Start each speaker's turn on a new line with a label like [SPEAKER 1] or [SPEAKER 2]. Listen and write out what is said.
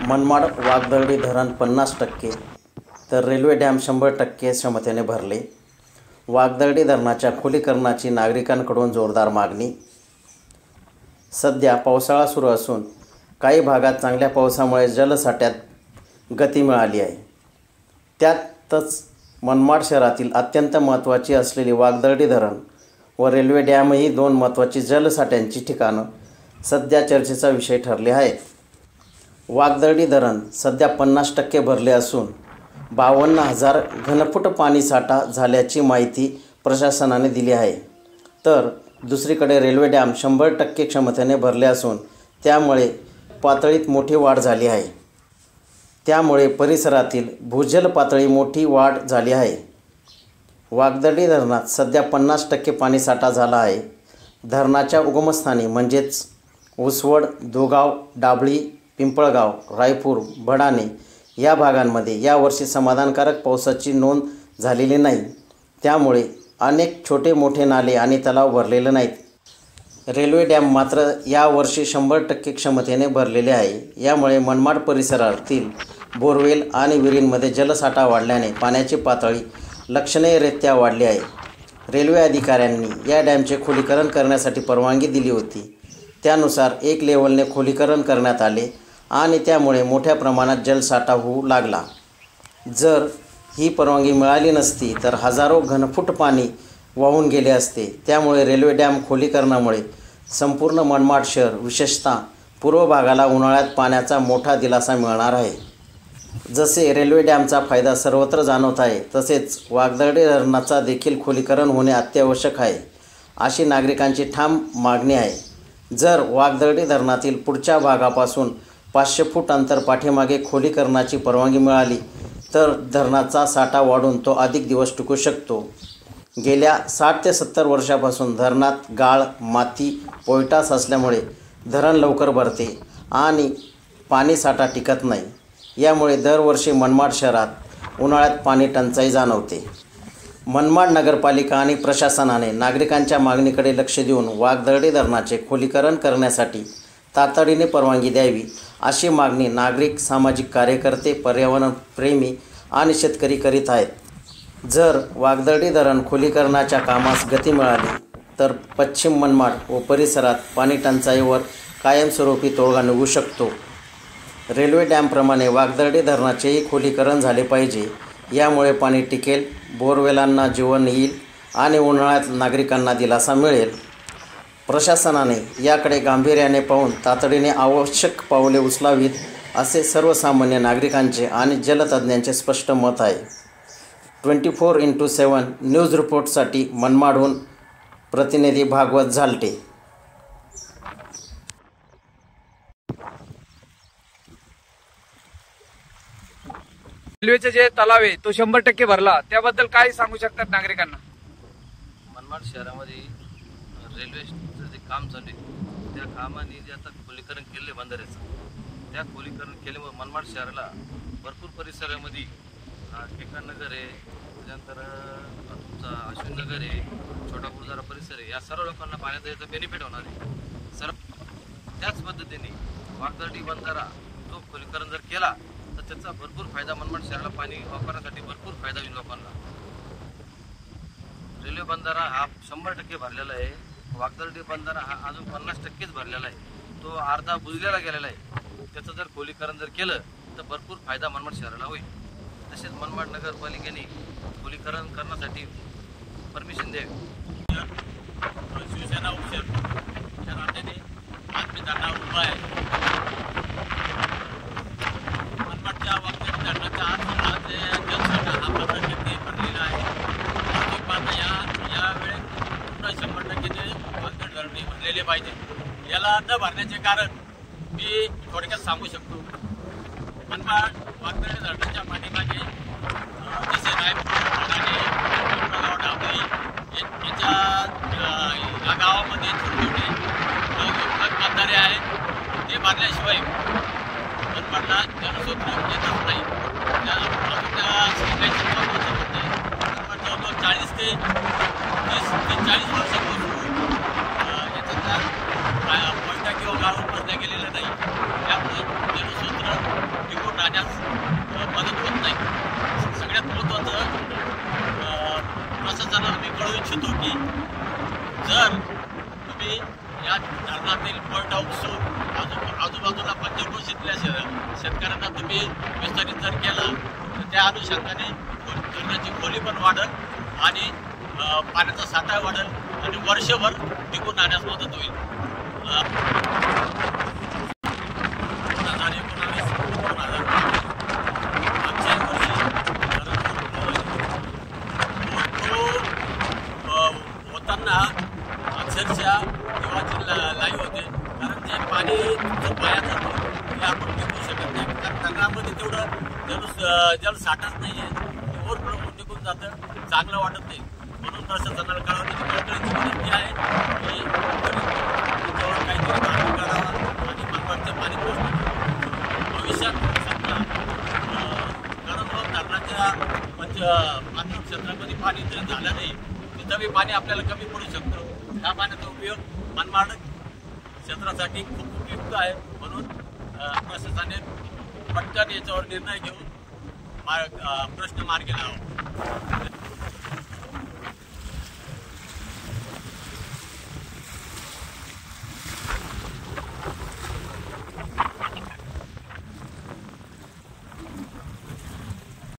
[SPEAKER 1] मनमाड वाघदरडी धरण 50% तर railway dam 100% क्षमतेने भरले। वाघदरडी धरणाच्या खोलीकरणाची नागरिकांकडून जोरदार मागणी। सध्या पावसाळा सुरू असून काही भागात चांगल्या पावसामुळे जलसाठ्यात गती मिळाली आहे। त्यातच मनमाड शहरातील अत्यंत महत्त्वाची असलेली वाघदरडी धरण व रेल्वे डॅमही दोन महत्त्वाची जलसाठ्यांची ठिकाणं सध्या चर्चेचा विषय ठरले आहेत। वाघदरडी धरण सध्या 50% भरले असून 52,000 घनफूट पाणीसाठा झाल्याची माहिती प्रशासनाने दिली आहे। तर दुसरीकडे रेल्वे डॅम 100% क्षमतेने भरले असून त्यामुळे पातळीत मोठी वाढ झाली आहे। त्यामुळे परिसरातील भूजल पातळी मोठी वाढ झाली आहे। वाघदरडी धरणात सध्या 50% पाणीसाठा झाला आहे। धरणाच्या उगमस्थानी म्हणजेच उसवड, दोगाव, डाबळी, पिंपळगाव, रायपूर, भडाणे या भागांमध्ये यावर्षी समाधानकारक पावसाची नोंद झालेली नाही। त्यामुळे अनेक छोटे मोठे नाले आणि तलाव भरलेले नाहीत। रेल्वे डॅम मात्र यावर्षी 100% क्षमतेने भरलेले आहे। यामुळे मनमाड परिसरातील बोरवेल आणि विहिरींमध्ये जलसाठा वाढल्याने पाण्याची पातळी लक्षणीयरित्या वाढली आहे। रेल्वे अधिकाऱ्यांनी या डॅमचे खोलीकरण करण्यासाठी परवानगी दिली होती। त्यानुसार 1 लेव्हलने खोलीकरण करण्यात आले आणि त्यामुळे मोठ्या प्रमाणात जलसाठा होऊ लागला। जर ही परवानगी मिळाली नसती तर हजारो घनफूट पाणी वाहून गेले असते। त्यामुळे रेल्वे डॅम खोलीकरणामुळे संपूर्ण मनमाड शहर विशेषतः पूर्व भागाला उन्हाळ्यात पाण्याचा मोठा दिलासा मिळणार आहे। जसे रेल्वे डॅमचा फायदा सर्वत्र जाणवत आहे तसेच वाघदरडी धरणाचा देखील खोलीकरण होणे अत्यावश्यक आहे अशी नागरिकांची ठाम मागणी आहे। जर वाघदरडी धरणातील पुढच्या भागापासून 500 फूट अंतर पाठीमागे खोलीकरणाची परवानगी मिळाली तर धरणाचा साठा वाढून तो अधिक दिवस टिकू शकतो। गेल्या 60 ते 70 वर्षापासून धरणात गाळ, माती, पोयटास असल्यामुळे धरण लवकर भरते आणि पाणीसाठा टिकत नाही। यामुळे दरवर्षी मनमाड शहरात उन्हाळ्यात पाणी टंचाई जाणवते। मनमाड नगरपालिका आणि प्रशासनाने नागरिकांच्या मागणीकडे लक्ष देऊन वाघदरडी धरणाचे खोलीकरण करण्यासाठी तातडीने परवानगी द्यावी अशी मागणी नागरिक, सामाजिक कार्यकर्ते, पर्यावरणप्रेमी आणि शेतकरी करीत आहेत। जर वाघदरडी धरण खोलीकरणाच्या कामास गती मिळाली तर पश्चिम मनमाड व परिसरात पाणी टंचाईवर कायमस्वरूपी तोडगा निघू शकतो। रेल्वे डॅमप्रमाणे वाघदरडी धरणाचेही खोलीकरण झाले पाहिजे। यामुळे पाणी टिकेल, बोरवेलांना जीवन येईल आणि उन्हाळ्यात नागरिकांना दिलासा मिळेल। प्रशासनाने याकडे गांभीर्याने पाहून तातडीने आवश्यक पावले उचलावीत असे सर्वसामान्य नागरिकांचे आणि जलतज्ञांचे स्पष्ट मत आहे। 24x7 न्यूज रिपोर्टसाठी मनमाडहून प्रतिनिधी भागवत झालटे।
[SPEAKER 2] रेल्वेचे जे तलाव आहे तो 100% भरला, त्याबद्दल काय सांगू शकतात नागरिकांना?
[SPEAKER 3] मनमाड शहरामध्ये रेल्वेचं जे काम चालू आहे त्या कामाने जे आता खोलीकरण केले बंधाऱ्याचं, त्या खोलीकरण केल्यामुळे मनमाड शहराला भरपूर परिसरामध्ये टेका नगर आहे, त्यानंतर तुमचा अश्विन नगर आहे, छोटा गुरुद्वारा परिसर आहे, या सर्व लोकांना पाण्याचा याचा बेनिफिट होणार आहे। त्याच पद्धतीने वाघदरडी बंधारा जो खोलीकरण जर केला तर त्याचा भरपूर फायदा मनमाड शहराला पाणी वापरण्यासाठी भरपूर फायदा होईल लोकांना। रेल्वे बंधारा हा 100% भरलेला आहे। वाघदरडी बंधारा हा अजून 50%च भरलेला आहे, तो अर्धा बुजलेला गेलेला आहे। त्याचं जर खोलीकरण जर केलं तर भरपूर फायदा मनमाड शहराला होईल। तसेच मनमाड नगरपालिकेने खोलीकरण करण्यासाठी परमिशन द्यावी।
[SPEAKER 4] शिवसेना उपशहराच्या नात्याने आज मी धरणा उभा आहे। मनमाडच्या वाघदरडी धरणाच्या आज जलसाठा हा 50% भरलेला आहे। यावेळेस पुन्हा 100% वाघदरडी धरणे भरलेले पाहिजे। याला न भरण्याचे कारण मी थोडक्यात सांगू शकतो। मनमाड वाघदरडी धरणाच्या पाठीमागे जसे रायपूर, डाबळी या गावामध्ये छोटे छोटे बंधारे आहेत। ते भरल्याशिवाय मनमाडला जलस्रोत येतच नाही। जवळजवळ 40 ते 40 वर्षापासून याचा पोयटा किंवा गाव बसल्या गेलेलं नाही। त्यामुळे जलस्रोत अनुषंगाने धरणाची खोली पण वाढेल आणि पाण्याचा साठा वाढेल आणि वर्षभर टिकून राहण्यास मदत होईल. 2019-2020 मागच्या वर्षी होताना अक्षरशः जीवाची लाईव्ह होते, कारण जे पाणी जो पाया जातो ते आपण टिकू शकत नाही, कारण धरणामध्ये तेवढं जलसाठाच नाही आहे, ते ओव्हरफ्लो निघून जातं, चांगलं वाटत नाही. म्हणून प्रशासनाला कळकळीची विनंती आहे की त्याच्यावर काहीतरी मार्ग काढावा आणि मनमाडचं पाणी पोहोचतं भविष्यात शकता. कारण धरणाच्या बांधकाम क्षेत्रामध्ये पाणी जरी झालं नाही तिथं बी पाणी आपल्याला कमी पडू शकतं. ह्या पाण्याचा उपयोग मनमाड क्षेत्रासाठी खूप उपयुक्त आहे. म्हणून प्रशासनाने पटकन याच्यावर निर्णय घेऊन प्रश्न मार्गी लावा.